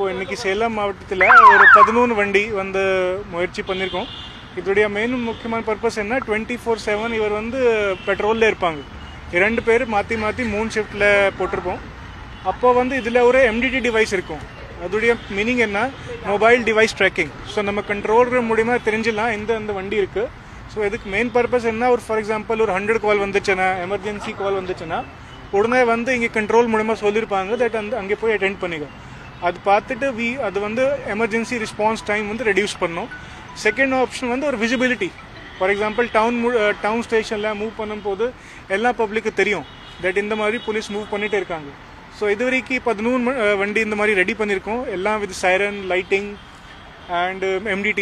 இப்போது இன்றைக்கி சேலம் மாவட்டத்தில் ஒரு 13 வண்டி வந்து முயற்சி பண்ணியிருக்கோம். இதோடைய மெயின் முக்கியமான பர்பஸ் என்ன, 24/7 இவர் வந்து பெட்ரோலில் இருப்பாங்க. 2 பேர் மாற்றி மாற்றி 3 ஷிஃப்ட்டில் போட்டிருப்போம். அப்போ வந்து இதில் ஒரு MDT டிவைஸ் இருக்கும். அதோடைய மீனிங் என்ன, மொபைல் டிவைஸ் ட்ராக்கிங். ஸோ நம்ம கண்ட்ரோல் மூலிமா தெரிஞ்சிடலாம் இந்த வண்டி இருக்குது. ஸோ இதுக்கு மெயின் பர்பஸ் என்ன, ஒரு ஃபார் எக்ஸாம்பிள் ஒரு 100 கால் வந்துச்சுன்னா, எமர்ஜென்சி கால் வந்துச்சுன்னா உடனே வந்து இங்கே கண்ட்ரோல் மூலிமா சொல்லியிருப்பாங்க தட் அங்கே போய் அட்டென்ட் பண்ணிக்கோ. அது பார்த்துட்டு அது வந்து எமர்ஜென்சி ரெஸ்பான்ஸ் டைம் வந்து ரெடியூஸ் பண்ணோம். செகண்ட் ஆப்ஷன் வந்து ஒரு விசிபிலிட்டி. ஃபார் எக்ஸாம்பிள் டவுன் ஸ்டேஷனில் மூவ் பண்ணும்போது எல்லா பப்ளிக்கு தெரியும் தட் இந்த மாதிரி போலீஸ் மூவ் பண்ணிகிட்டே இருக்காங்க. ஸோ இது வரைக்கும் 13 வண்டி இந்த மாதிரி ரெடி பண்ணியிருக்கோம், எல்லாம் with siren lighting and MDT.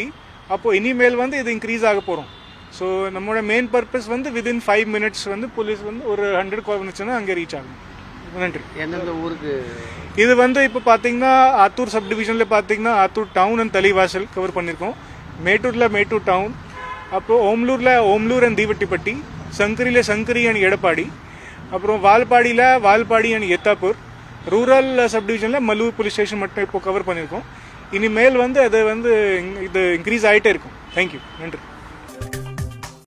அப்போது இனிமேல் வந்து இது இன்க்ரீஸ் ஆக போகிறோம். ஸோ நம்மளோட மெயின் பர்பஸ் வந்து வித்தின் 5 minutes வந்து போலீஸ் வந்து ஒரு 100 கால் வந்துச்சுன்னா அங்கே ரீச் ஆகும். நன்றி. எந்தெந்த ஊருக்கு இது வந்து இப்போ பார்த்தீங்கன்னா ஆத்தூர் சப் டிவிஷனில் பார்த்தீங்கன்னா Attur town and Thalaivasal cover பண்ணியிருக்கோம். மேட்டூரில் மேட்டூர் டவுன், அப்புறம் ஓம்லூர் அண்ட் தீவட்டிப்பட்டி, சங்கரியில் சங்கரி அண்ட் எடப்பாடி, அப்புறம் வால்பாடியில் Valappadi and Ethapur, rural sub டிவிஷனில் மல்லூர் போலீஸ் ஸ்டேஷன் மட்டும் இப்போ கவர் பண்ணியிருக்கோம். இனிமேல் வந்து அது வந்து இது இன்க்ரீஸ் ஆகிட்டே இருக்கும். தேங்க்யூ. நன்றி.